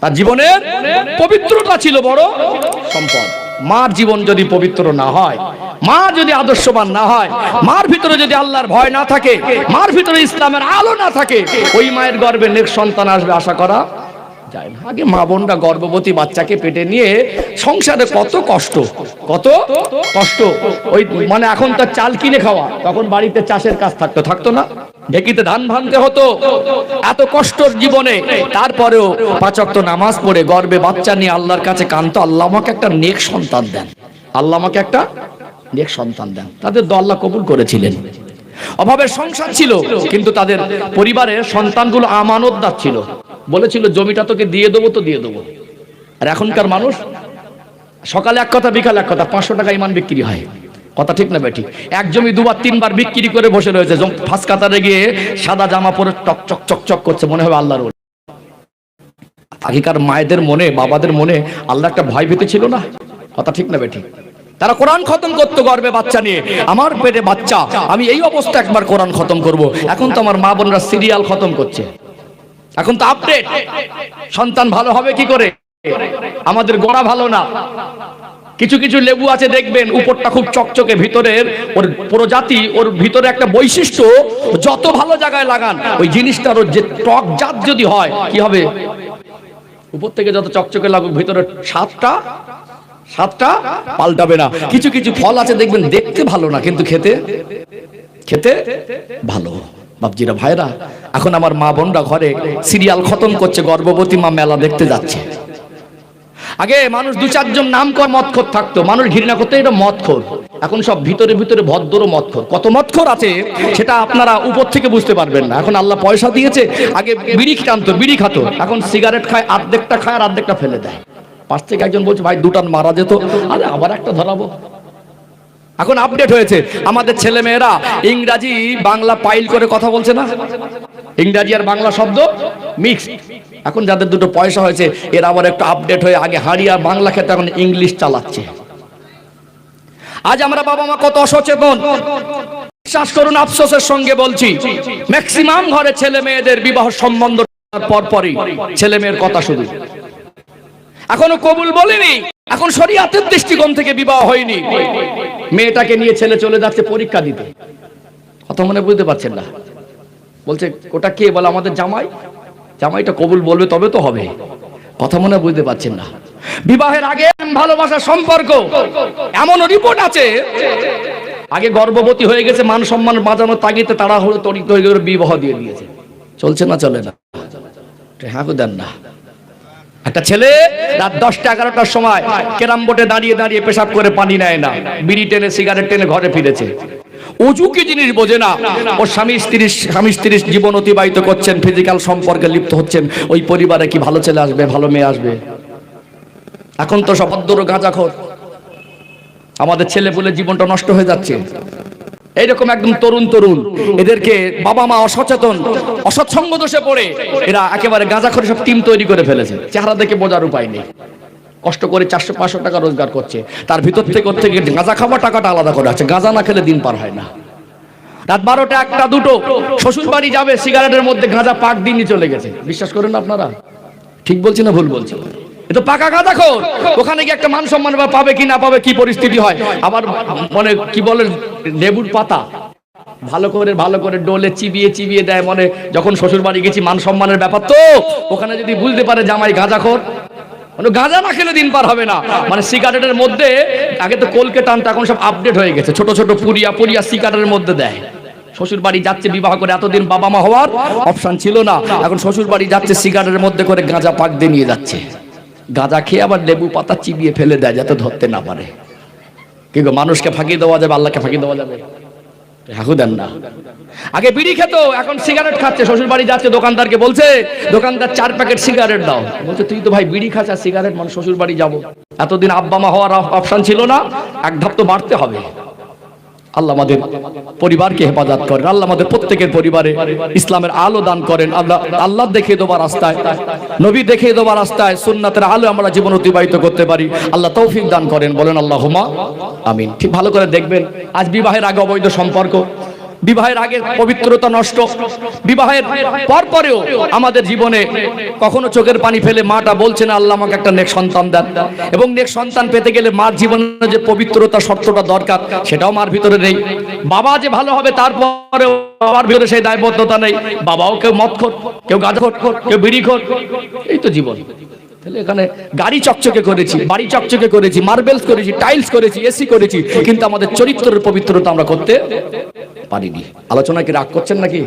তার জীবনের পবিত্রতা ছিল বড় সম্পদ। মার জীবন যদি পবিত্র না হয়, মা যদি আদর্শবান না হয়, মার ভিতরে যদি আল্লাহর ভয় না থাকে, মার ভিতরে ইসলামের আলো না থাকে, ওই মায়ের গর্ভে নেক্সট সন্তান আসবে আশা করা যায় না। আগে মা বোনরা গর্ভবতী বাচ্চাকে পেটে নিয়ে সংসারে কত কষ্ট, কত কষ্ট। ওই মানে এখন তো চাল কিনে খাওয়া, তখন বাড়িতে চাষের কাজ থাকতো না, ঢেকিতে ধান ভাঙতে হতো, এত কষ্টর জীবনে। তারপরেও 5 ওয়াক্ত নামাজ পড়ে গর্ভে বাচ্চা নিয়ে আল্লাহর কাছে কাঁদতো, আল্লাহ আমাকে একটা নেক সন্তান দেন, আল্লাহ আমাকে একটা নেক সন্তান দেন। তাদের দোয়া আল্লাহ কবুল করেছিলেন। অভাবের সংসার ছিল, কিন্তু তাদের পরিবারের সন্তানগুলো আমানতদার ছিল, বলেছিল জমিটা তোকে দিয়ে দেবো তো দিয়ে দেবো। আর এখনকার মানুষ সকালে এক কথা বিকালে এক কথা, 500 টাকা ইমান বিক্রি হয়, কথা ঠিক না বেটি? এক জমি 2-3 বার বিক্রি করে বসে রয়েছে, ফাঁস কাতারে গিয়ে সাদা জামা পরে টক চক চক চক করছে, মনে হবে আল্লাহর ওলি। আগেকার মায়েদের মনে, বাবাদের মনে আল্লাহ একটা ভয় ভীতি ছিল না, কথা ঠিক না বেটি? তারা কোরআন খতম করতো গর্ভে বাচ্চা নিয়ে, আমার পেটে বাচ্চা, আমি এই অবস্থা একবার কোরআন খতম করব। এখন তো আমার মা বোনরা সিরিয়াল খতম করছে, এখন তো আপডেট। সন্তান ভালো হবে কি করে? আমাদের গোড়া ভালো না। কিছু কিছু লেবু আছে দেখবেন উপরটা খুব চকচকে, ভিতরের ওর প্রজাতি, ওর ভিতরে একটা বৈশিষ্ট্য, যত ভালো জায়গায় লাগান ওই জিনিসটার যে টক জাত যদি হয় কি হবে, উপর থেকে যত চকচকে লাগুক ভিতরে স্বাদটা পাল্টাবে না। কিছু কিছু ফল আছে দেখবেন দেখতে ভালো না, কিন্তু খেতে ভালো। বাপজিরা ভাইরা, এখন আমার মা বোনরা ঘরে সিরিয়াল খতম করছে, গর্ভবতী মা মেলা দেখতে যাচ্ছে। আগে মানুষ 2-4 জন নামকর মদখোর থাকতো, মানুষ ঘৃণা করতে, এটা মদখোর। এখন সব ভিতরে ভিতরে ভদ্র মদখোর। কত মদখোর আছে সেটা আপনারা উপর থেকে বুঝতে পারবেন না। এখন আল্লাহ পয়সা দিয়েছে, আগে বিড়ি টানতো, বিড়ি খাতো, এখন সিগারেট খায়, অর্ধেকটা খায় আর অর্ধেকটা ফেলে দেয়। পাশ থেকে একজন বলছে ভাই 2টান মারা যেত, আরে আবার একটা ধরাবো। এখন আপডেট হয়েছে, আমাদের ছেলে মেয়েরা ইংরাজি বাংলা পাইল করে কথা বলছে না, ইংরাজি আর বাংলা শব্দ মিক্স। এখন যাদের দুটো পয়সা হয়েছে এরা আবার একটু আপডেট হয়ে আগে হারিয়া বাংলা খেতে এখন ইংলিশ চালাচ্ছে। আজ আমরা বাবা মা কত অসচেতন, বিশ্বাস করুন, আফসোসের সঙ্গে বলছি, ম্যাক্সিমাম ঘরে ছেলে মেয়েদের বিবাহ সম্বন্ধ পরপরই ছেলে মেয়ের কথা শুধু, এখনো কবুল বলেনি, এখন শরীয়তের দৃষ্টিকোণ থেকে বিবাহ হয়নি। মেয়েটাকে নিয়ে ছেলে চলে যাচ্ছে পরীক্ষা দিতে, কথা মনে বুঝতে পারছেন না, বলছে ওটা কে, বলে আমাদের জামাই, জামাইটা কবুল বলবে তবে তো হবে, কথা মনে বুঝতে পারছেন না। বিবাহের আগে ভালোবাসার সম্পর্ক, এমন রিপোর্ট আছে আগে গর্ভবতী হয়ে গেছে, মান সম্মান বাঁচানোর তাগিদে তাড়াহুড়ো তড়িৎ হয়ে গেলে বিবাহ দিয়ে দিয়েছে। চলছে না চলে না? হ্যাঁ দেন না। একটা ছেলে রাত 10টা-11টার সময় ক্যারাম বোর্ডে দাঁড়িয়ে দাঁড়িয়ে পেশাব করে পানি নেয় না, বিড়ি টেনে সিগারেট টেনে ঘরে ফিরেছে। উজু কি জিনিস বোঝে না, ওর স্বামী স্ত্রী জীবন অতিবাহিত করছেন, ফিজিক্যাল সম্পর্কে লিপ্ত হচ্ছেন, ওই পরিবারে কি ভালো ছেলে আসবে, ভালো মেয়ে আসবে? এখন তো সব অদ্দর গাঁজাখোর, আমাদের ছেলে বলে জীবনটা নষ্ট হয়ে যাচ্ছে। এইরকম একদম তরুণ এদেরকে বাবা মা অসচেতন, অসৎসঙ্গ দোষে পড়ে এরা একেবারে গাঁজাখোরে সব টিম তৈরি করে ফেলেছে। চেহারা দেখে বোঝার উপায় নেই, কষ্ট করে 400-500 টাকা রোজগার করছে, তার ভিতর থেকে ওর থেকে গাঁজা খাওয়া টাকাটা আলাদা করে আছে, গাঁজা না খেলে দিন পার হয় না। রাত 12টা, 1টা, 2টো শ্বশুর বাড়ি যাবে, সিগারেটের মধ্যে গাঁজা পাক দিয়ে চলে গেছে। বিশ্বাস করেন আপনারা? ঠিক বলছি না ভুল বলছি? এ তো পাকা গাঁজাখোর। ওখানে গিয়ে একটা মান সম্মান পাবে কি না পাবে, কি পরিস্থিতি হয়। আবার মানে কি বলে, লেবুর পাতা ভালো করে ডোলে চিবিয়ে দেয়, মানে যখন শ্বশুর বাড়ি গেছি মান সম্মানের ব্যাপার তো, ওখানে যদি বুঝতে পারে জামাই গাঁজাখোর, মানে গাঁজা না খেলে দিন পার হবে না। মানে সিগারেটের মধ্যে আগে তো কলকে টানতো, এখন সব আপডেট হয়ে গেছে, ছোট ছোট পুরিয়া সিগারেটের মধ্যে দেয়। শ্বশুর বাড়ি যাচ্ছে বিবাহ করে, এতদিন বাবা মা হওয়ার অপশন ছিল না, এখন শ্বশুর বাড়ি যাচ্ছে সিগারেটের মধ্যে করে গাঁজা পাক দিয়ে নিয়ে যাচ্ছে। গাঁজা খেয়ে আবার লেবু পাতা চিবিয়ে ফেলে দেয় যাতে ধরতে না পারে। কি গো, মানুষকে ফাঁকি দেওয়া যাবে, আল্লাহকে ফাঁকি দেওয়া যাবে? হাকু দেন না। আগে বিড়ি খেত, এখন সিগারেট খাচ্ছে। শ্বশুর বাড়ি যাচ্ছে, দোকানদারকে বলছে, দোকানদার 4 প্যাকেট সিগারেট দাও। বলছে তুই তো ভাই বিড়ি খাচ্ছ আর সিগারেট, মানে শ্বশুর বাড়ি যাবো, এতদিন আব্বা মা হওয়ার অপশন ছিল না, এক ধাপ তো বাড়তে হবে। আল্লাহ আমাদের পরিবারকে হেফাজত করেন, আল্লাহ আমাদের প্রত্যেকের পরিবারে ইসলামের আলো দান করেন। আল্লাহ দেখিয়ে দেওয়ার রাস্তায়, নবী দেখিয়ে দেওয়ার রাস্তায়, সুন্নাতের আলো আমরা জীবন অতিবাহিত করতে পারি, আল্লাহ তৌফিক দান করেন। বলেন আল্লাহুম্মা আমিন। ঠিক ভালো করে দেখবেন, আজ বিবাহের আগে অবৈধ সম্পর্ক, বিবাহের আগে পবিত্রতা নষ্ট, বিবাহের পরেও আমাদের জীবনে কখনো চোখের পানি ফেলে মাটা বলছে না আল্লাহ আমাকে একটা নেক সন্তান দেন, এবং নেক সন্তান পেতে গেলে মার জীবনে যে পবিত্রতা শর্তটা দরকার সেটাও মার ভিতরে নেই। বাবা যে ভালো হবে তারপরে বাবার ভিতরে সেই দায়বদ্ধতা নেই। বাবাও কেউ মদখোর, কেউ গাঁজাখোর, কেউ বিড়িখোর, এই তো জীবন। তাহলে এখানে গাড়ি চকচকে করেছি, বাড়ি চকচকে করেছি, মার্বেলস করেছি, টাইলস করেছি, এসি করেছি, কিন্তু আমাদের চরিত্রের পবিত্রতা আমরা করতে পারিনি। আলোচনা কি রাগ করছেন নাকি?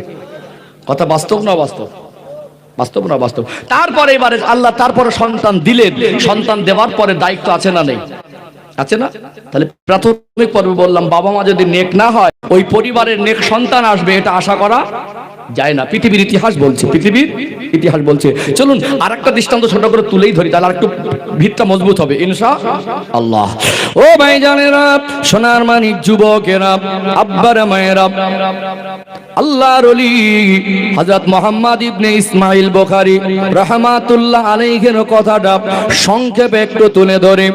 কথা বাস্তব না বাস্তব? বাস্তব না বাস্তব? তারপরে এবারে আল্লাহ তারপরে সন্তান দিলেন, সন্তান দেওয়ার পরে দায়িত্ব আছে না নেই? আছে না? তাহলে প্রাথমিক পর্বে বললাম বাবা মা যদি নেক না হয় ওই পরিবারের নেক সন্তান আসবে এটা আশা করা যায় না। পৃথিবীর ইতিহাস বলছে, পৃথিবীর ইতিহাস বলছে। চলুন আর একটা দৃষ্টান্ত ছোট করে তুলেই ধরি, তাহলে আর একটু ভিতটা মজবুত হবে ইনশাআল্লাহ। ও ভাইজানেরা, সোনার মানিক যুবকেরা, আব্বারা মায়েরা, আল্লাহর ওলি হযরত মুহাম্মদ ইবনে ইসমাইল বুখারী রাহমাতুল্লাহ আলাইহির কথাটা সংক্ষেপে একটু তুলে ধরে।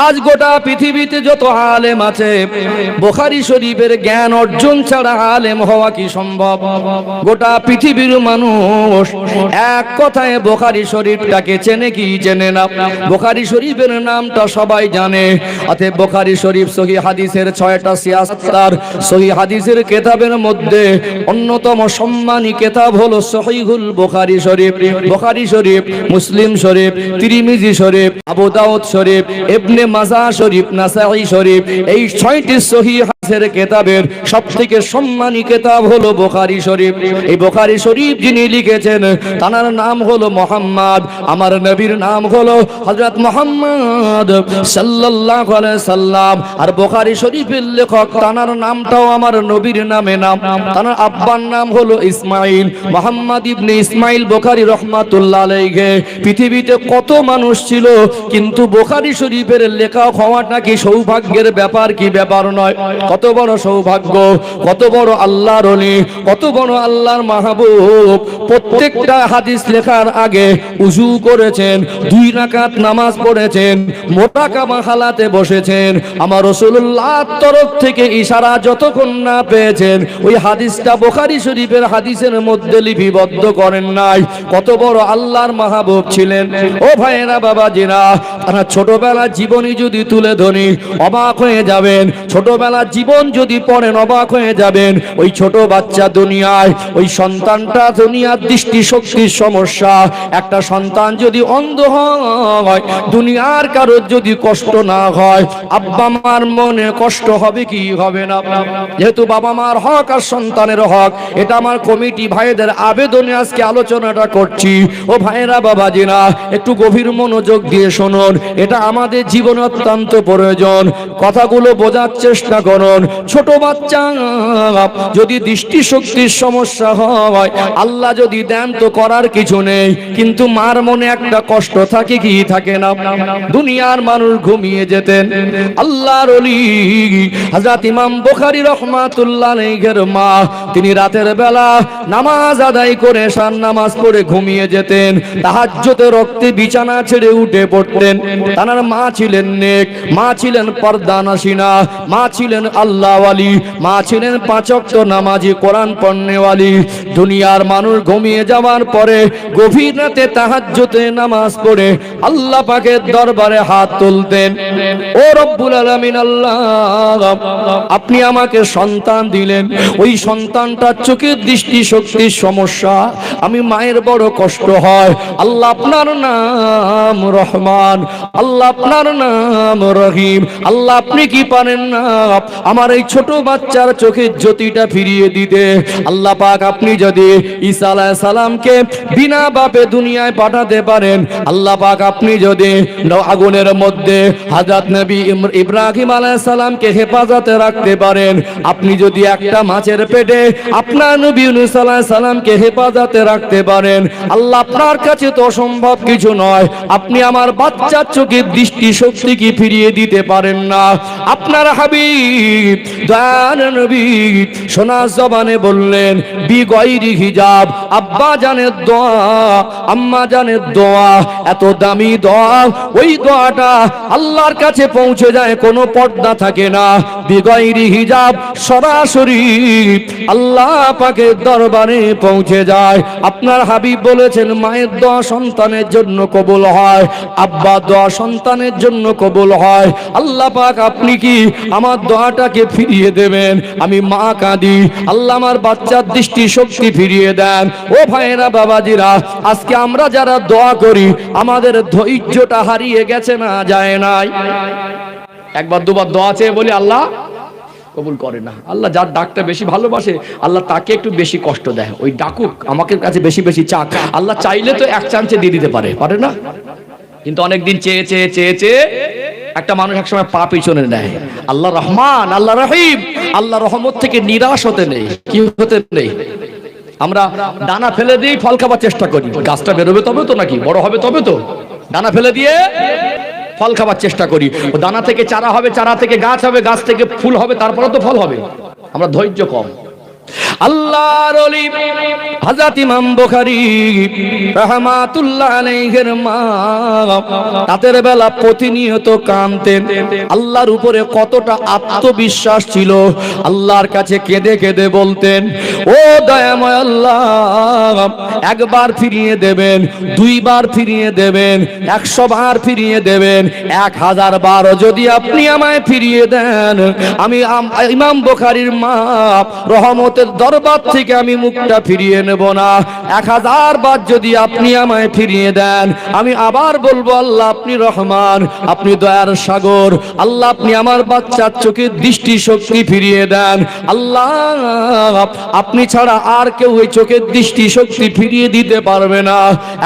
আজ গোটা পৃথিবীতে যত আলেম আছে বুখারী শরীফের জ্ঞান অর্জন ছাড়া আলেম হওয়া কি সম্ভব? গোটা পৃথিবীর মানুষ এক কথায় বুখারী শরীফটাকে চেনে কি চেনে না? বুখারী শরীফের নামটা সবাই জানে। অতএব বুখারী শরীফ সহিহ হাদিসের 6টা সিয়াসার সহিহ হাদিসের কিতাবের মধ্যে অন্যতম সম্মানী কিতাব হলো সহিহুল বুখারী শরীফ। বুখারী শরীফ, মুসলিম শরীফ, তিরমিজি শরীফ, আবু দাউদ শরীফ, ইবনে মাজাহ শরীফ, নাসাঈ শরীফ, এই 6টি সহিহ হাদিসের কিতাবের সবথেকে সম্মানী কিতাব হলো বুখারী শরীফ। এই বুখারী শরীফ যিনি লিখেছেন তার নাম হলো মুহাম্মদ, আমার নবীর নাম হলো হযরত মুহাম্মদ সাল্লাল্লাহু আলাইহি সাল্লাম। আর বুখারী শরীফের লেখক তার নামটাও আমার নবীর নামে নাম। তার আব্বার নাম হলো ইসমাইল, মুহাম্মদ ইবনে ইসমাইল বুখারী রাহমাতুল্লাহ আলাইহি। পৃথিবীতে কত মানুষ ছিল, কিন্তু বুখারী শরীফের লেখক হওয়াটা কি সৌভাগ্যের ব্যাপার কি ব্যাপার নয়? কত বড় সৌভাগ্য, কত বড় আল্লাহর ওলি, কত বড় আল্লাহর মাহবুব। প্রত্যেকটা হাদিস লেখার আগে উযু করেছেন, 2 রাকাত নামাজ পড়েছেন, মোতাকাবা হালাতে বসেছেন। আমার রাসূলুল্লাহর তরফ থেকে ইশারা যতক্ষণ না পেয়েছেন ওই হাদিসটা বুখারী শরীফের হাদিসের মধ্যে লিপিবদ্ধ করেন নাই। কত বড় আল্লাহর মাহবুব ছিলেন। ও ভাইয়েরা, বাবাজিরা, তারা ছোটবেলার জীবনী যদি তুলে ধরি অবাক হয়ে যাবেন। ছোটবেলার জীবন যদি পড়েন অবাক হয়ে যাবেন। ওই ছোট বাচ্চা দুনিয়ায়, ওই সন্তানটা দুনিয়ার দৃষ্টিশক্তির সমস্যা। একটা সন্তান যদি অন্ধ হয়, দুনিয়ার কারোর যদি কষ্ট না হয়, আব্বা মার মনে কষ্ট হবে কি হবে না? যেহেতু বাবা মার হক আর সন্তানের হক, এটা আমার কমিটি ভাইদের আবেদনে আজকে আলোচনাটা করছি। ও ভাইরা, বাবাজিরা, একটু গভীর মনোযোগ দিয়ে শুনুন, এটা আমাদের জীবনে অত্যন্ত প্রয়োজন। কথাগুলো বোঝার চেষ্টা করুন। ছোট বাচ্চা যদি দৃষ্টিশক্তির সমস্যা হয়, আল্লাহ যদি দেন তো করার কিছু নেই, কিন্তু মার মনে একটা কষ্ট থাকে কি থাকে না? দুনিয়ার মানুষ ঘুমিয়ে যেতেন, আল্লাহর ওলি হযরত ইমাম বুখারী রাহমাতুল্লাহ আলাইহির মা তিনি রাতের বেলা নামাজ আদায় করে শান নামাজ পড়ে ঘুমিয়ে যেতেন। তাহাজ্জুদে রক্তে বিছানা ছেড়ে উঠে পড়তেন। তার মা ছিলেন নেক, মা ছিলেন পর্দানশিনা, মা ছিলেন আল্লাহওয়ালি, মা ছিলেন 5 ওয়াক্ত নামাজি, কোরআন পড়নেওয়ালি। দুনিয়ার মানুষ ঘুমিয়ে যাওয়ার পরে গভীর রাতে তাহাজ্জুদে নামাজ পড়ে আল্লাহ পাকের দরবারে হাত তুলতেন। ও রব্বুল আলামিন, আল্লাহ আপনি আমাকে সন্তান দিলেন, ওই সন্তানটার চোখের দৃষ্টিশক্তির সমস্যা, আমি মায়ের বড় কষ্ট হয়। আল্লাহ আপনার নাম রহমান, আল্লাহ আপনার নাম রহিম, আল্লাহ আপনি কি পারেন না আমার এই ছোট বাচ্চার চোখের জ্যোতিটা ফিরিয়ে দিতে? আল্লাহ পাক আপনি যদি ঈসা আলাইহিস সালামকে বিনা বাপে দুনিয়ায় পাঠাতে পারেন, আল্লাহ পাক আপনি যদি আগুনের মধ্যে হযরত নবী ইব্রাহিম আলাইহিস সালামকে হেফাজতে রাখতে পারেন, আপনি যদি একটা মাছের পেটে আপনার নবী ইউনূস আলাইহিস সালামকে হেফাজতে রাখতে পারেন, আল্লাহ আপনার কাছে তো অসম্ভব কিছু নয়। আপনি আমার বাচ্চার চোখের দৃষ্টিশক্তি কি ফিরিয়ে দিতে পারেন না? আপনার হাবিব দয়ার নবী সোনার জবানে বললেন, বিগয়রি হিজাব, আব্বা জানের দোয়া, আম্মা জানের দোয়া, এত দামি দোয়া, ওই দোয়াটা আল্লাহর কাছে পৌঁছে যায়, কোনো পর্দা থাকে না, বিগয়রি হিজাব, সরাসরি আল্লাহ পাকের দরবারে পৌঁছে যায়। আপনার হাবিব বলেছেন, মায়ের দোয়া সন্তানের জন্য কবুল হয়, আব্বার দোয়া সন্তানের জন্য কবুল হয়। আল্লাহ পাক আপনি কি আমার দোয়াটাকে ফিরিয়ে দেবেন? আমি মা কাঁদি, আল্লাহ আমার বাচ্চার দৃষ্টি শক্তি ফিরিয়ে দেন। ও ভাইরা বাবাজিরা, আজকে আমরা যারা দোয়া করি আমাদের ধৈর্যটা হারিয়ে গেছে না যায় নাই? একবার দুবার দোয়া চেয়ে বলি আল্লাহ কবুল করে না। আল্লাহ যার ডাকটা বেশি ভালোবাসে আল্লাহ তাকে একটু বেশি কষ্ট দেয়, ওই ডাকুক আমাকে কাছে বেশি বেশি চাক। আল্লাহ চাইলে তো এক চান্সে দিয়ে দিতে পারে, পারে না? কিন্তু অনেকদিন চেয়ে চেয়ে চেয়ে চেয়ে একটা মানুষ একসময় পা পিছনে নেয়। আল্লাহ রহমান, আল্লাহ রহিম, আল্লাহ রহমত থেকে নিরাশ হতে নেই। কি হতে নেই? আমরা দানা ফেলে দিয়ে ফল খাবার চেষ্টা করি, গাছটা বেরোবে তবে তো, নাকি বড় হবে তবে তো। দানা ফেলে দিয়ে ফল খাবার চেষ্টা করি, ও দানা থেকে চারা হবে, চারা থেকে গাছ হবে, গাছ থেকে ফুল হবে, তারপরে তো ফল হবে। আমরা ধৈর্য কম। আল্লাহর ওলি হযরত ইমাম বুখারী রাহমাতুল্লাহ আলাইহির মা রাতের বেলা প্রতিনিয়ত কাঁদতেন। আল্লাহর উপরে কতটা আত্মবিশ্বাস ছিল, আল্লাহর কাছে কেঁদে কেঁদে বলতেন, ও দয়াময় আল্লাহ, একবার ফিরিয়ে দেবেন, দুইবার ফিরিয়ে দেবেন, 100 বার ফিরিয়ে দেবেন, 1000 বার যদি আপনি আমায় ফিরিয়ে দেন, আমি ইমাম বুখারীর মা রহমতের দরবার থেকে আমি মুখটা ফিরিয়ে নেব না। 1000 বার যদি আপনি আমায় ফিরিয়ে দেন, আমি আবার বলবো আল্লাহ আপনি রহমান, আপনি দয়ার সাগর, আল্লাহ আপনি আমার বাচ্চার চোখের দৃষ্টি শক্তি ফিরিয়ে দেন। আল্লাহ আপনি ছাড়া আর কেউ ওই চোখের দৃষ্টি শক্তি ফিরিয়ে দিতে পারবে না।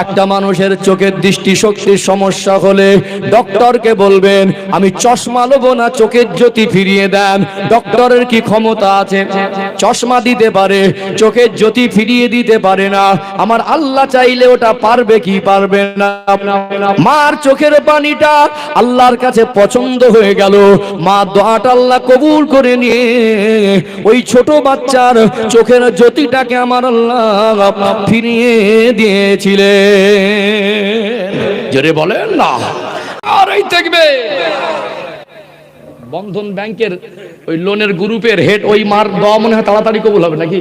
একটা মানুষের চোখের দৃষ্টি শক্তির সমস্যা হলে ডক্টরকে বলবেন আমি চশমা নেব না, চোখের জ্যোতি ফিরিয়ে দেন। ডক্টরের কি ক্ষমতা আছে? চশমা দিতে পারে, চোখের জ্যোতি ফিরিয়ে দিতে পারে না। আমার আল্লাহ চাইলে ওটা পারবে কি পারবে না? মার চোখের পানিটা আল্লাহর কাছে পছন্দ হয়ে গেল, মা দোয়াটা আল্লাহ কবুল করে নিয়ে ওই ছোট বাচ্চার চোখের জ্যোতিটাকে আমার আল্লাহ ফিরিয়ে দিয়েছিলেন। জোরে বলেন না। আর এই দেখবে বন্ধন ব্যাংকের ওই লোনের গ্রুপের হেড, ওই মার দোয়া মনে হয় তাড়াতাড়ি কবুল হবে নাকি?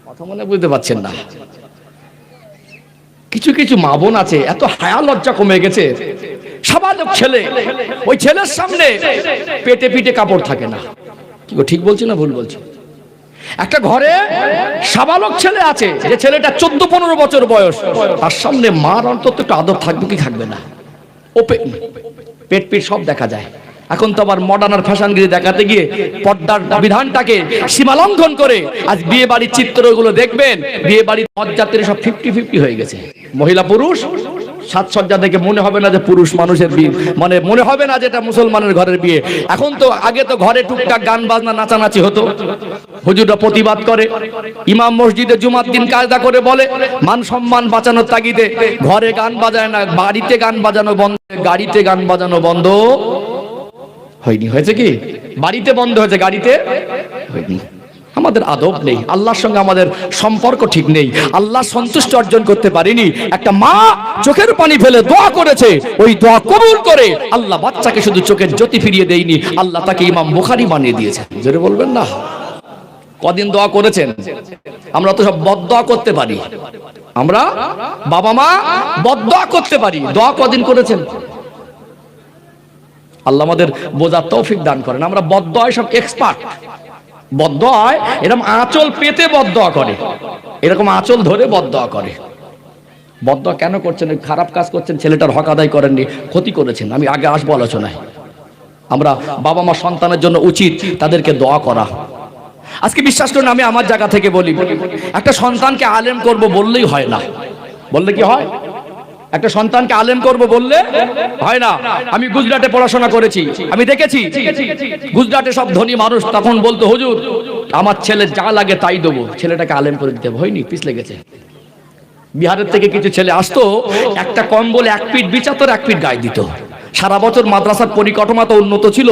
কথা মনে বুঝতে পারছেন না। কিছু কিছু মা বোন আছে এত হায়া লজ্জা কমে গেছে, সাবালক ছেলে, ওই ছেলের সামনে পেটে পিঠে কাপড় থাকে না। কি গো, ঠিক বলছি না ভুল বলছি? একটা ঘরে সাবালক ছেলে আছে, যে ছেলেটা 14-15 বছর বয়স, তার সামনে মার অন্তত একটু আদর থাকবে কি থাকবে না? পেট পিঠ সব দেখা যায়। এখন তো আবার মডার্ন আর ফ্যাশনগিরি দেখাতে গিয়ে পর্দার বিধানটাকে সীমালঙ্ঘন করে আজ বিয়ে বাড়ির চিত্রগুলো দেখবেন, বিয়ে বাড়ির মজ্জাত্রী সব 50-50 হয়ে গেছে। মহিলা পুরুষ সাজসজ্জা দেখে মনে হবে না যে পুরুষ মানুষের বিয়ে, মানে মনে হবে না যেটা মুসলমানের ঘরের বিয়ে। এখন তো আগে তো ঘরে টুকটাক গান বাজনা নাচানাচি হতো, হুজুররা প্রতিবাদ করে, ইমাম মসজিদে জুমার দিন কায়দা করে বলে মান সম্মান বাঁচানোর তাগিদে ঘরে গান বাজায় না, বাড়িতে গান বাজানো বন্ধ, গাড়িতে গান বাজানো বন্ধ হয়নি। হয়েছে কি? বাড়িতে বন্ধ হয়েছে, গাড়িতে হয়নি। আমাদের আদব নেই, আল্লাহর সঙ্গে আমাদের সম্পর্ক ঠিক নেই, আল্লাহ সন্তুষ্ট অর্জন করতে পারিনি। একটা মা চোখের পানি ফেলে দোয়া করেছে, ওই দোয়া কবুল করে আল্লাহ বাচ্চাকে শুধু চোখের জ্যোতি ফিরিয়ে দেয়নি, আল্লাহ তাকে ইমাম বুখারী বানিয়ে দিয়েছে। জোরে বলবেন না। কদিন দোয়া করেছেন? আমরা তো সব বদদোয়া করতে পারি, আমরা বাবা মা বদদোয়া করতে পারি, দোয়া কদিন করেছেন? আল্লাহ আমাদের বোঝার তৌফিক দান করেন। আমরা বদদোয়ায় সব এক্সপার্ট। বদদোয়ায় এরকম আঁচল পেতে বদদোয়া করে, এরকম আঁচল ধরে বদদোয়া করে। বদদোয়া কেন করছেন? খারাপ কাজ করছেন, ছেলেটার হক আদায় করেননি, ক্ষতি করেছেন। আমি আগে আসবো আলোচনায়। আমরা বাবা মা সন্তানের জন্য উচিত তাদেরকে দোয়া করা। আজকে বিশ্বাস করুন, আমি আমার জায়গা থেকে বলি, একটা সন্তানকে আলেম করব বললেই হয় না। বললে কি হয়? একটা সন্তানকে আলেম করব বললে হয় না। আমি গুজরাটে পড়াশোনা করেছি, আমি দেখেছি গুজরাটে সব ধনী মানুষ তখন বলতো হুজুর আমার ছেলে যা লাগে তাই দেবো, ছেলেটাকে আলেম করে দিতে হবে। হয়নি, পিছলে গেছে। বিহারের থেকে কিছু ছেলে আসতো, একটা কম্বল 1 ফিট বিছাতো, 1 ফিট গায়ে দিত। সারা বছর মাদ্রাসার পরিকাঠামো তো উন্নত ছিল,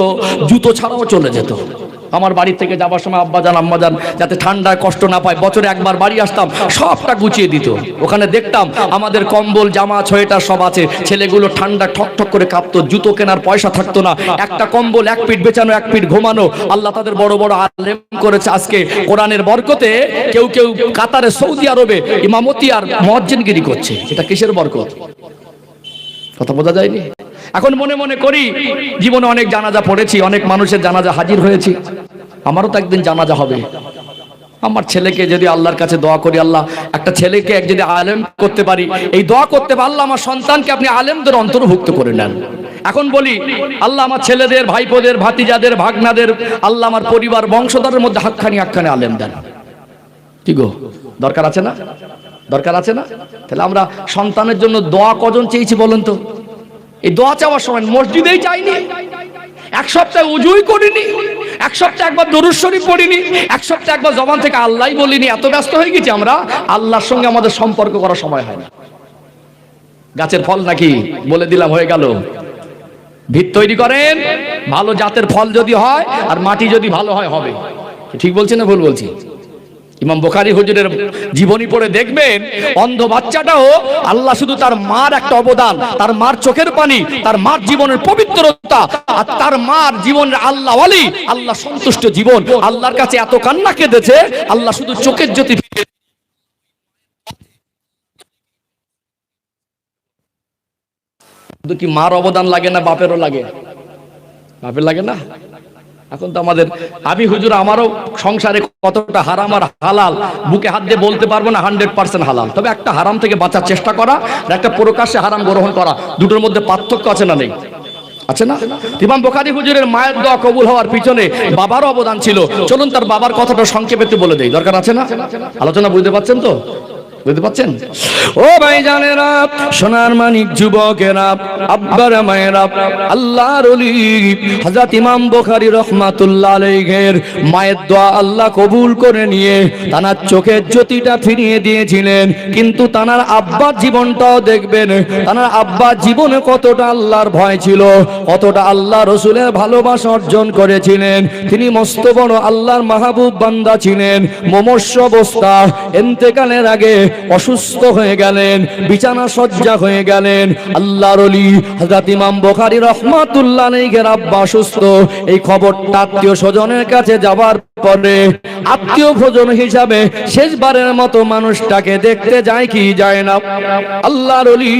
জুতো ছাড়াও চলে যেত। আমার বাড়ি থেকে যাবার সময় আব্বাজান আম্মাজান যাতে ঠান্ডায় কষ্ট না পায়, বছরে একবার বাড়ি আসতাম, সবটা গুছিয়ে দিত। ওখানে দেখতাম আমাদের কম্বল জামা সোয়েটার সব আছে, ছেলেগুলো ঠান্ডা ঠক ঠক করে কাঁপতো, জুতো কেনার পয়সা থাকতো না, একটা কম্বল এক পিঠ বেচানো এক পিঠ ঘুমানো। আল্লাহ তাদের বড় বড় আলেম করেছে। আজকে কোরআনের বরকতে কেউ কেউ কাতারে সৌদি আরবে ইমামতি আর মুয়াজ্জিনগিরি করছে। এটা কিসের বরকত? কথা বোঝা যায়নি। এখন মনে মনে করি জীবনে অনেক জানাজা পড়েছি, অনেক মানুষের জানাজা হাজির হয়েছি, আমারও তো একদিন জানাজা হবে। আমার ছেলেকে যদি আল্লাহর কাছে দোয়া করি, আল্লাহ একটা ছেলেকে যদি আলেম করতে পারি, এই দোয়া করতে পারি আল্লাহ আমার সন্তানকে আপনি আলেমদের অন্তর্ভুক্ত করে নেন। এখন বলি আল্লাহ আমার ছেলেদের, ভাইপোদের, ভাতিজাদের, ভাগনাদের, আল্লাহ আমার পরিবার বংশধরের মধ্যে হাক্কানি আলেম দেন। কি গো, দরকার আছে না? দরকার আছে না? তাহলে আমরা সন্তানের জন্য দোয়া কজন চেয়েছি বলেন তো? এই দোয়া চাওয়ার সময় মসজিদেই চাইনি, এক সপ্তাহ উজুই করিনি, এক সপ্তাহ একবার দরুদ শরীফ পড়িনি, এক সপ্তাহ একবার জবান থেকে আল্লাহই বলিনি। এত ব্যস্ত হয়ে গেছি আমরা, আল্লাহর সঙ্গে আমাদের সম্পর্ক করার সময় হয় না। গাছের ফল নাকি বলে দিলাম, হয়ে গেল। ভিত তৈরি করেন, ভালো জাতের ফল যদি হয় আর মাটি যদি ভালো হয় হবে। ঠিক বলছি না ভুল বলছি? ইমাম বুখারী হুজুরের জীবনী পড়ে দেখবেন, অন্ধ বাচ্চাটাও আল্লাহ শুধু তার মার একটা অবদান, তার মার চোখের পানি, তার মার জীবনের পবিত্রতা, আর তার মার জীবনের আল্লাহ ওয়ালি, আল্লাহ সন্তুষ্ট জীবন, আল্লাহর কাছে এত কান্না কেঁদেছে, আল্লাহ শুধু চোখের জ্যোতি। শুধু কি মার অবদান লাগে না বাপেরও লাগে? বাপের লাগে না? এখন তো আমাদের, আমি হুজুর আমারও সংসারে কতটা হারাম আর হালাল বুকে হাত দিয়ে বলতে পারবো না 100% হালাল, তবে একটা হারাম থেকে বাঁচার চেষ্টা করা আর একটা প্রকাশ্যে হারাম গ্রহণ করা, দুটোর মধ্যে পার্থক্য আছে না নেই? আছে না? ইমাম বুখারী হুজুরের মায়ের দোয়া কবুল হওয়ার পিছনে বাবারও অবদান ছিল। চলুন তার বাবার কথাটা সংক্ষেপে বলে দেই, দরকার আছে না? আলোচনা বুঝতে পারছেন তো? বুঝতে পারছেন? ও ভাই জানেরা, সোনার মানিক যুবকেরা, আব্বারা মায়েরা, আল্লাহর ওলি হযরত ইমাম বুখারী রাহমাতুল্লাহ আলাইহির মায়ের দোয়া আল্লাহ কবুল করে নিয়ে তানার চোখের জ্যোতিটা ফিরিয়ে দিয়েছিলেন। কিন্তু তানার আব্বার জীবনটাও দেখবেন, তানার আব্বার জীবনে কতটা আল্লাহর ভয় ছিল, কতটা আল্লাহ রসুলের ভালোবাসা অর্জন করেছিলেন। তিনি মস্ত বড় আল্লাহর মাহবুব বান্দা ছিলেন। মুমূর্ষ অবস্থা, ইন্তেকালের আগে অসুস্থ হয়ে গেলেন, বিছানা সজ্জা হয়ে গেলেন। আল্লাহর ওলি হযরত ইমাম বুখারী রাহমাতুল্লাহ আলাইহির আব্বা অসুস্থ, এই খবরটা আত্মীয় স্বজনের কাছে যাওয়ার পরে আত্মীয় ভোজন হিসাবে শেষবারের মতো মানুষটাকে দেখতে যায় কি যায় না? আল্লাহর ওলি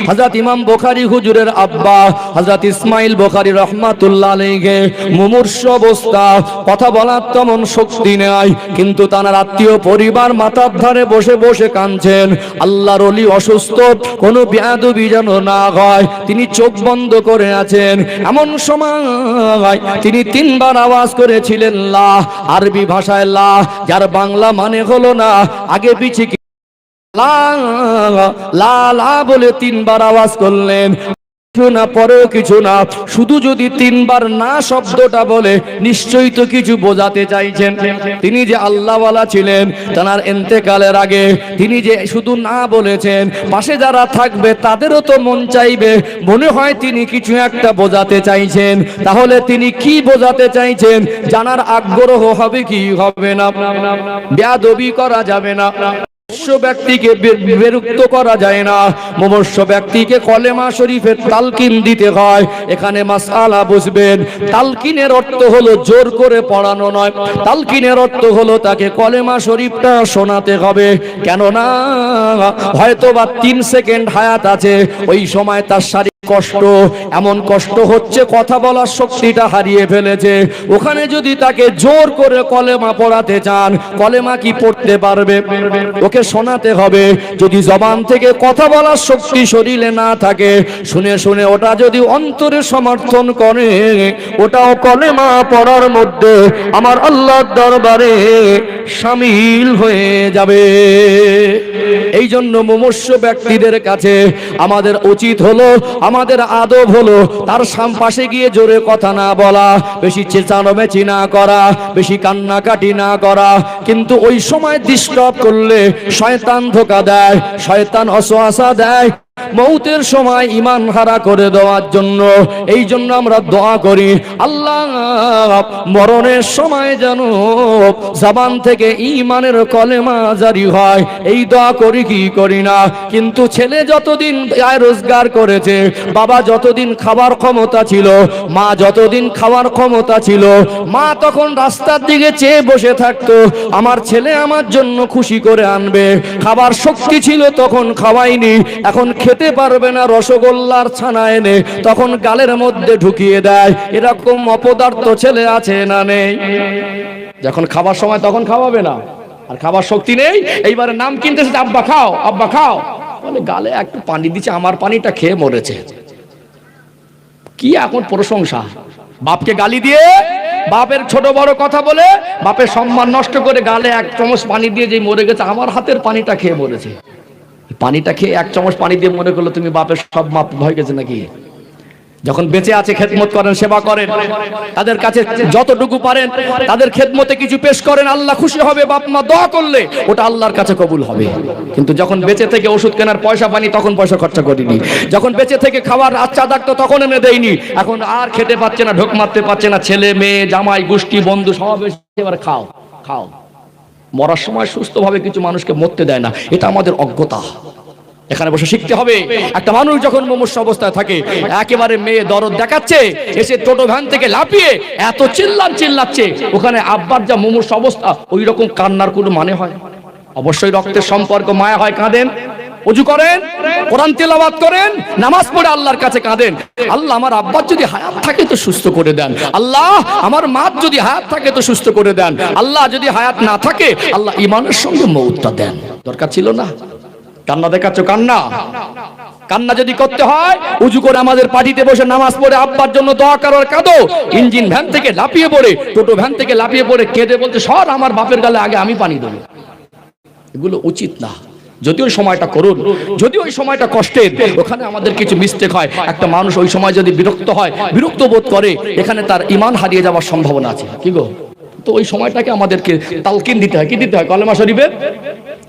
হযরত ইমাম বুখারী হুজুরের আব্বা হযরত ইসমাইল বুখারী রাহমাতুল্লাহ আলাইহি মুমূর্ষ অবস্থা, কথা বলার তেমন শক্তি নেই, কিন্তু তার আত্মীয় পরিবার মাথার ধারে বসে বসে কাঁদছেন। আল্লাহর ওলি অসুস্থ, কোনো বেয়াদবি যেন না হয়, তিনি চোখ বন্ধ করে আছেন। এমন সময় তিনি 3 বার আওয়াজ করেছিলেন লা, আরবি ভাষায় লা, যার বাংলা মানে হলো না, আগে পিছে লা লা লা বলে 3 বার আওয়াজ করলেন। না পরেও কিছু না, শুধু যদি 3 বার না শব্দটা বলে নিশ্চয়ই তো কিছু বোঝাতে চাইছেন। তিনি যে আল্লাহওয়ালা ছিলেন, তার ইন্তেকালের আগে তিনি যে শুধু না বলেছেন, পাশে যারা থাকবে তাদেরও তো মন চাইবে, মনে হয় তিনি কিছু একটা বোঝাতে চাইছেন। তাহলে তিনি কি বোঝাতে চাইছেন জানার আগ্রহ হবে কি হবে না? বেয়াদবি করা যাবে না, ব্যক্তিকে বিরক্ত করা যায় না, মুমূর্ষ ব্যক্তিকে কলেমা শরীফের তালকিন দিতে হয়। এখানে মাসআলা বুঝবেন, তালকিনের অর্থ হলো জোর করে পড়ানো নয়, তালকিনের অর্থ হলো তাকে কলেমা শরীফটা শোনাতে হবে। কেননা হয়তোবা 3 সেকেন্ড হায়াত আছে, ওই সময় তার শারীরিক কষ্ট, এমন কষ্ট হচ্ছে কথা বলার শক্তিটা হারিয়ে ফেলেছে। ওখানে যদি তাকে জোর করে কলেমা পড়াতে চান, কলেমা কি পড়তে পারবে? ওকে শোনাতে হবে। যদি জবান থেকে কথা বলার শক্তি শরীরে না থাকে, শুনে শুনে ওটা যদি অন্তরে সমর্থন করে, ওটাও কলেমা পড়ার মধ্যে আমার আল্লাহর দরবারে শামিল হয়ে যাবে। এই জন্য মুমূর্ষ ব্যক্তিদের কাছে আমাদের উচিত হলো, আমাদের আদব হলো তার পাশে গিয়ে জোরে কথা না বলা, বেশি চেঁচামেচি না করা, বেশি কান্নাকাটি না করা। কিন্তু ওই সময় ডিস্টার্ব করলে শয়তান ধোঁকা দেয়, শয়তান অসওয়াসা দেয়, মৌতের সময় ঈমান হারা করে দেওয়ার জন্য। এই জন্য আমরা দোয়া করি, আল্লাহ মরণের সময় যেন জবান থেকে ঈমানের কলেমা জারি হয়। এই দোয়া করি কি করি না? কিন্তু ছেলে যতদিন আয় রোজগার করেছে, বাবা যতদিন খাবার ক্ষমতা ছিল, মা যতদিন খাওয়ার ক্ষমতা ছিল, মা তখন রাস্তার দিকে চেয়ে বসে থাকতো, আমার ছেলে আমার জন্য খুশি করে আনবে। খাবার শক্তি ছিল তখন খাওয়াইনি, এখন খেতে পারবে না, রসগোল্লার ছানা এনে তখন গালের মধ্যে ঢুকিয়ে দেয়। এরকম অপদার্থ ছেলে আছে না নেই? যখন খাবার সময় তখন খাওয়াবে না, আর খাবার শক্তি নেই, এইবারে নাম কিনতেছে, আব্বা খাও, আব্বা খাও, বলে গালে একটু পানি দিচ্ছে, আমার পানিটা খেয়ে মরেছে। কি এখন প্রশংসা! বাপকে গালি দিয়ে, বাপের ছোট বড় কথা বলে, বাপের সম্মান নষ্ট করে গালে এক চামচ পানি দিয়ে যে মরে গেছে, আমার হাতের পানিটা খেয়ে মরেছে। পানিটা খেয়ে এক চামচ পানি দিয়ে মনে করলো তুমি বাপের সব মাপ হয়ে গেছে নাকি? যখন বেঁচে আছে খেদমত করেন, সেবা করেন, তাদের কাছে যতটুকু পারেন তাদের খেদমতে কিছু পেশ করেন, আল্লাহ খুশি হবে। বাপ মা দোয়া করলে ওটা আল্লাহর কাছে কবুল হবে। কিন্তু যখন বেঁচে থেকে ওষুধ কেনার পয়সা পানি, তখন পয়সা খরচা করিনি। যখন বেঁচে থেকে খাবার আচ্ছা ডাকতো, তখন এনে দেয়নি। এখন আর খেতে পাচ্ছে না, ঢোক মারতে পারছে না, ছেলে মেয়ে জামাই গোষ্ঠী বন্ধু সব এবার খাও খাও। মরার সময় সুস্থভাবে কিছু মানুষকে মরতে দেয় না, এটা আমাদের অজ্ঞতা। এখানে বসে শিখতে হবে। একটা মানুষ যখন মুমূর্ষু অবস্থায় থাকে, একেবারে মেয়ে দরদ দেখাচ্ছে, এসে টোটো ভ্যান থেকে লাফিয়ে এত চিল্লাচ্ছে, ওখানে আব্বার যা মুমূর্ষু অবস্থা, ওই রকম কান্নার কোনো মানে হয়? অবশ্যই রক্তের সম্পর্ক, মায়া হয়, কাঁদেন, ওযু করেন, কোরআন তেলাওয়াত করেন, নামাজ পড়ে আল্লাহর কাছে কাঁদেন, আল্লাহ আমার আব্বার যদি হায়াত থাকে তো সুস্থ করে দেন, আল্লাহ আমার মা যদি হায়াত থাকে তো সুস্থ করে দেন, আল্লাহ যদি হায়াত না থাকে আল্লাহ ঈমানের সঙ্গে মওতটা দেন। দরকার ছিল না? কান্না দেখাচ্ছ, কান্না যদি করতে হয় উজু করে আমাদের পার্টিতে বসে নামাজ পড়ে আব্বার জন্য দোয়া করার কাঁদো। ইঞ্জিন ভ্যান থেকে লাফিয়ে পড়ে, টোটো ভ্যান থেকে লাফিয়ে পড়ে কেঁদে বলতে, সর আমার বাপের গালে আগে আমি পানি দেবো, এগুলো উচিত না। যদি ওই সময়টা করুন, যদি ওই সময়টা কষ্টের, ওখানে আমাদের কিছু মিস্টেক হয়, একটা মানুষ ওই সময় যদি বিরক্ত হয়, বিরক্ত বোধ করে, এখানে তার ঈমান হারিয়ে যাওয়ার সম্ভাবনা আছে। কি গো? তো ওই সময়টাকে আমাদেরকে তালকিন দিতে হয়। কি দিতে হয়? কলেমা শরীফের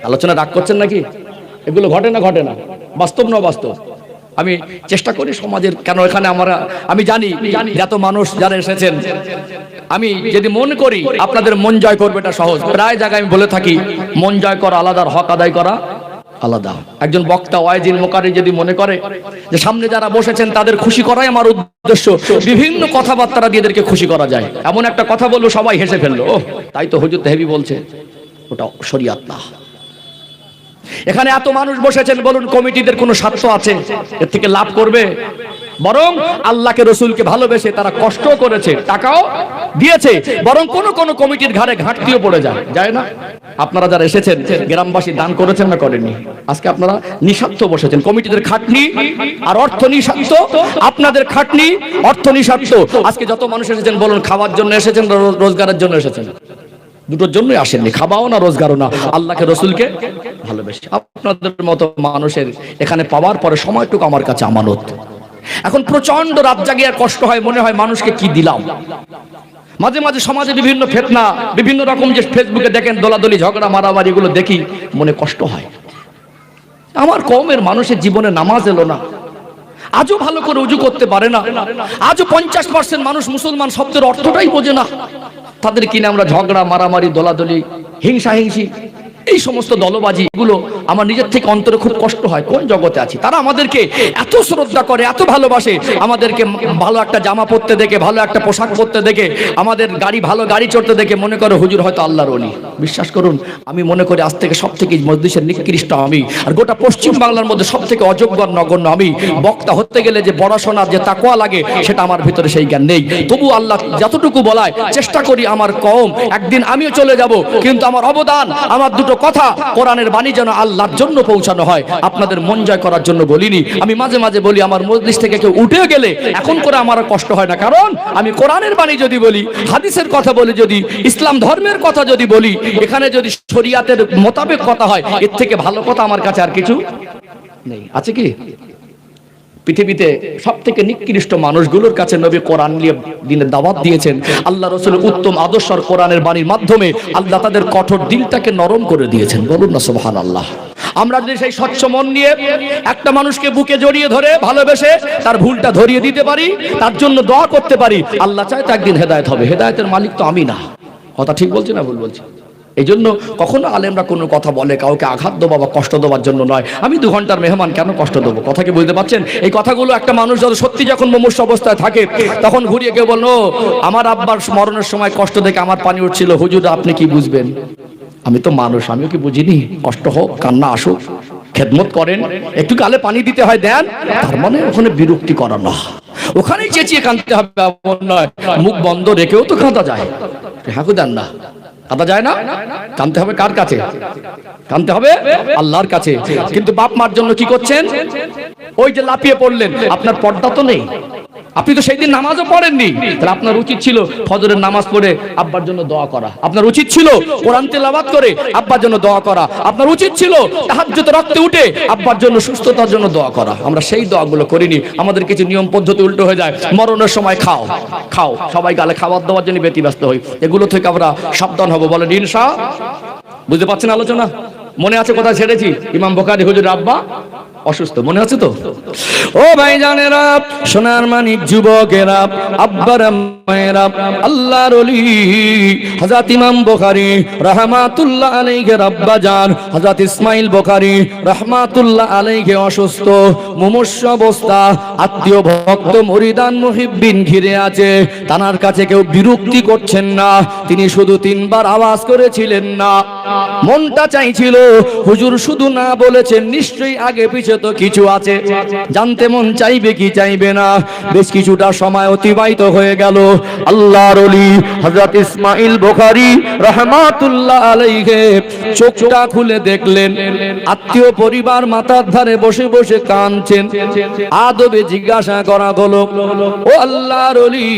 আলোচনা। রাগ করছেন নাকি? এগুলো ঘটে না? বাস্তব না বাস্তব? আমি চেষ্টা করি সমাজের, কেন এখানে আমি জানি এত মানুষ যারা এসেছেন, আমি যদি মন করি আপনাদের মন জয় করবে, এটা সহজ। প্রায় জায়গায় আমি বলে থাকি, মন জয় করা আলাদা, হক আদায় করা আলাদা। একজন বক্তা ওয়াইজিন মুকাররি যদি মনে করে যে সামনে যারা বসেছেন তাদের খুশি করাই আমার উদ্দেশ্য, বিভিন্ন কথাবার্তা দিয়ে এদেরকে খুশি করা যায়, এমন একটা কথা বললো সবাই হেসে ফেললো, ও তাই তো হুজুর হেভি বলছে, ওটা শরিয়াত না। এখানে এত মানুষ বসেছেন, বলুন কমিটিদের কোনো স্বার্থ আছে এর থেকে লাভ করবে? বরং আল্লাহকে রসুলকে ভালোবেসে তারা কষ্ট করেছে, টাকাও দিয়েছে, বরং কোন কমিটির ঘাড়ে ঘাটতিও পড়ে যায় না? আপনারা যারা এসেছেন গ্রামবাসী দান করেছেন না করেননি? আজকে আপনারা নিঃস্বার্থ বসেছেন, কমিটিদের খাটনি আর অর্থ নিঃস্বার্থ, আপনাদের খাটনি অর্থ নিঃস্বার্থ। আজকে যত মানুষ এসেছেন বলুন খাওয়ার জন্য এসেছেন, রোজগারের জন্য এসেছেন? দুটোর জন্যই আসেননি, খাওয়াও না রোজগারও না, আল্লাহকে রসুলকে ভালোবেসে। আপনাদের মতো মানুষের এখানে পাওয়ার পরে সময়টুকু আমার কাছে আমানত। এখন প্রচন্ড রাত জাগিয়ে কষ্ট হয়, মনে হয় মানুষকে কি দিলাম। মাঝে মাঝে সমাজে বিভিন্ন ফিতনা, বিভিন্ন রকম যে ফেসবুকে দেখেন দলাদলি ঝগড়া মারামারি, এগুলো দেখি মনে কষ্ট হয়। আমার কওমের মানুষের জীবনে নামাজ এলো না, আজও ভালো করে উজু করতে পারে না, আজও 50% মানুষ মুসলমান শব্দের অর্থটাই বোঝে না। তাদের কিনে আমরা ঝগড়া মারামারি দলাদলি হিংসা এই সমস্ত দলবাজি, এগুলো আমার নিজের থেকে অন্তরে খুব কষ্ট হয়। কোন জগতে আছি? তারা আমাদেরকে এত শ্রদ্ধা করে, এত ভালোবাসে, আমাদেরকে ভালো একটা জামা পরতে দেখে, ভালো একটা পোশাক পরতে দেখে, আমাদের ভালো গাড়ি চড়তে দেখে মনে করে হুজুর হয়তো আল্লাহর ওলি। বিশ্বাস করুন, আমি মনে করি আজ থেকে সব থেকে মজলিসের নিকৃষ্ট আমি, আর গোটা পশ্চিম বাংলার মধ্যে সব থেকে অযোগ্য নগণ্য আমি। বক্তা হতে গেলে যে পড়াশোনার যে তাকওয়া লাগে সেটা আমার ভিতরে সেই জ্ঞান নেই। তবু আল্লাহ যতটুকু বলায় চেষ্টা করি, আমার কওম একদিন আমিও চলে যাব, কিন্তু আমার অবদান, আমার দুটো কথা কোরআনের বাণী যেন আল্লাহর জন্য পৌঁছানো হয়, আপনাদের মন জয় করার জন্য বলিনি। আমি মাঝে মাঝে বলি আমার মজলিস থেকে কেউ উঠে গেলে এখন করে আমার কষ্ট হয় না, কারণ আমি কোরআনের বাণী যদি বলি, হাদিসের কথা বলি, যদি ইসলাম ধর্মের কথা যদি বলি, এখানে যদি শরিয়াতের মোতাবেক কথা হয়, এর থেকে ভালো কথা আমার কাছে আর কিছু নেই। আছে কি? পৃথিবীতে সব থেকে নিকৃষ্ট মানুষগুলোর কাছে নবী কোরআন নিয়ে দিনের দাওয়াত দিয়েছেন। আল্লাহ রাসূলের উত্তম আদর্শ কোরআনের বাণীর মাধ্যমে আল্লাহ তাদের কঠোর দিলটাকে নরম করে দিয়েছেন। বলুন না সুবহানাল্লাহ। আমরা যদি সেই স্বচ্ছ মন নিয়ে একটা মানুষকে বুকে জড়িয়ে ধরে ভালোবেসে তার ভুলটা ধরিয়ে দিতে পারি, তার জন্য দোয়া করতে পারি, আল্লাহ চায় তো একদিন হেদায়েত হবে। হেদায়েতের মালিক তো আমি না। কথা ঠিক বলছি না ভুল বলছি? এই জন্য কখনো আলেমরা কোনো কথা বলে কাউকে আঘাত দেওয়া বা কষ্ট দেওয়ার জন্য নয়। আমি 2 ঘন্টার মেহমান, কেন কষ্ট দেবো? কথা কি বুঝতে পারছেন? এই কথাগুলো একটা মানুষ যখন সত্যি যখন মুমূর্ষ অবস্থায় থাকে তখন ঘুরিয়ে কেউ বললো আমার আব্বার মরণের সময় কষ্ট দেখে আমার পানি উঠছিল, হুজুর আপনি কি বুঝবেন? আমি তো মানুষ, আমিও কি বুঝিনি? কষ্ট হোক, কান্না আসুক, খেদমত করেন, একটু গালে পানি দিতে হয় দেন, তার মানে ওখানে বিরক্তি করা না, ওখানেই চেঁচিয়ে কাঁদতে হবে এমন নয়। মুখ বন্ধ রেখেও তো কাঁদা যায়, হ্যাঁ দেন না, কাঁদা যায় না? কাঁদতে হবে কার কাছে? কাঁদতে হবে আল্লাহর কাছে। কিন্তু বাপ মার জন্য কি করছেন? ওই যে লাফিয়ে পড়লেন, আপনার পর্দা তো নেই, আপনি তো সেই দিন নামাজও পড়েননি, তাহলে আপনার উচিত ছিল ফজরের নামাজ পড়ে আব্বার জন্য দোয়া করা, আপনার উচিত ছিল কোরআন তেলাওয়াত করে আব্বার জন্য দোয়া করা, আপনার উচিত ছিল তাহাজ্জুদে রক্তে উঠে আব্বার জন্য সুস্থতার জন্য দোয়া করা। আমরা সেই দোয়াগুলো করিনি। আমাদের কিছু নিয়ম পদ্ধতি উল্টো হয়ে যায়। মরণের সময় খাও খাও, সবাই গালে খাবার দেওয়ার জন্য ব্যতিব্যস্ত হই। এগুলো থেকে আমরা সাবধান হব, বলেন ইনশাআল্লাহ। বুঝতে পারছেন আলোচনা? মনে আছে কোথায় ছেড়েছি? ইমাম বুখারী হুজুর আব্বা অসুস্থ, মনে আছে তো? ও ভাই জানেরা, সোনার মানিক যুবকেরা, আব্বার মায়েরা, আল্লাহর ওলি হযরত ইমাম বুখারী রাহমাতুল্লাহ আলাইহির আব্বা জান হযরত ইসমাইল বুখারী রাহমাতুল্লাহ আলাইহি অসুস্থ, মুমূর্ষ অবস্থা, আত্মীয় ভক্ত মুরিদান মুহিব্বিন ঘিরে আছে, তানার কাছে কেউ বিরক্তি করছেন না। তিনি শুধু 3 বার আওয়াজ করেছিলেন না। মনটা চাইছিল হুজুর শুধু না বলেছেন, নিশ্চয়ই আগে পিছে তো কিছু আছে, জানতে মন চাইবে কি চাইবে না। বেশ কিছুটা সময় অতিবাহিত হয়ে গেল। আল্লাহর ওলি হযরত ইসমাইল বুখারী রাহমাতুল্লাহ আলাইহি চোখটা খুলে দেখলেন আত্মীয় পরিবার মাথার ধারে বসে বসে কাঁদছেন। আদবে জিজ্ঞাসা করা হলো, ও আল্লাহর ওলি,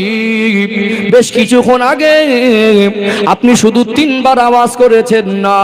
বেশ কিছুক্ষণ আগে আপনি শুধু 3 বার আওয়াজ করেছেন না,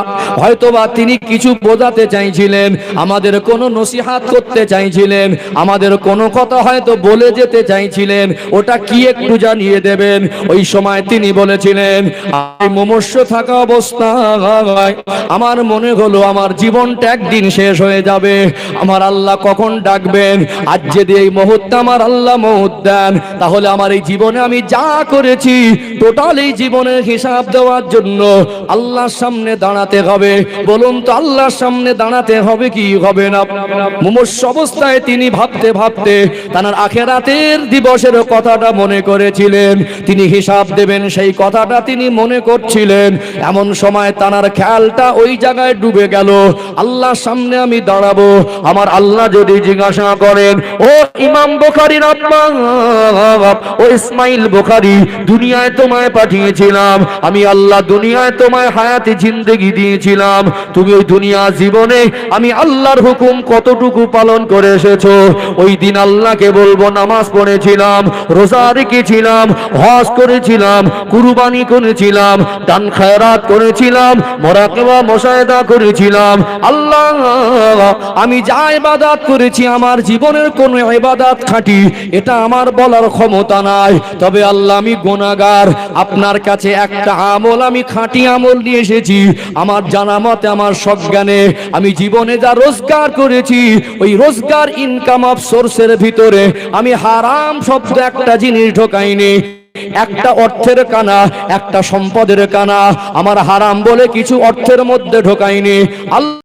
হয়তোবা তিনি কিছু বোঝাতে চাইছিলেন, আমাদের কোনো নসিহত করতে চাইছিলেন, আমাদের কোনো কথা হয়তো বলে যেতে চাইছিলেন, ওটা কি একটু জানিয়ে দেবেন? ওই সময় তিনি বলেছিলেন, আমি মুমূর্ষ থাকা অবস্থায় আমার মনে হলো আমার জীবনটা একদিন শেষ হয়ে যাবে, আমার আল্লাহ কখন ডাকবেন। আজ যদি এই মুহূর্তে আমার আল্লাহ মওত দেন, তাহলে আমার এই জীবনে আমি যা করেছি টোটাল এই জীবনের হিসাব দেওয়ার জন্য আল্লাহর সামনে দাঁড়াতে হবে। বলুন তো আল্লাহর সামনে দাঁড়াতে হবে কি হবে না? মুমূর্ষ অবস্থায় তিনি ভাবতে ভাবতে তার আখিরাতের দিবসের কথাটা মনে করেছিলেন, তিনি হিসাব দেবেন সেই কথাটা তিনি মনে করছিলেন। এমন সময় তার খেয়ালটা ওই জায়গায় ডুবে গেল, আল্লাহর সামনে আমি দাঁড়াবো, আমার আল্লাহ যদি জিজ্ঞাসা করেন, ও ইমাম বুখারীর আব্বা, ও ইসমাইল বুখারী, দুনিয়ায় তোমায় পাঠিয়েছিলাম আমি আল্লাহ, দুনিয়ায় তোমায় হায়াতে জিন্দেগি দিয়েছিলাম, তুমি ওই দুনিয়া জীবনে আমি আল্লাহর হুকুম কতটুকু পালন করে এসেছো? ওই দিন আল্লাহকে বলবো নামাজ পড়েছিলাম, রোজা রেখেছিলাম, হজ করেছিলাম, কুরবানি করেছিলাম, দান খায়রাত করেছিলাম, মুরাকাবা মুশাহাদা করেছিলাম। আল্লাহ, আমি যা ইবাদত করেছি আমার জীবনের কোন ইবাদত খাঁটি এটা আমার বলার ক্ষমতা নাই, তবে আল্লাহ আমি গুনাহগার, আপনার কাছে একটা আমল আমি খাঁটি আমল নিয়ে এসেছি। আমার জানা মতে আমার সজ্ঞানে আমি জীবনে যা রোজগার করেছি ওই রোজগার ইনকাম অফ সোর্সের ভিতরে আমি হারাম শব্দ একটা জিনিস ঢোকাইনি, একটা অর্থের কানা, একটা সম্পদের কানা আমার হারাম বলে কিছু অর্থের মধ্যে ঢোকাইনি। আল্লাহ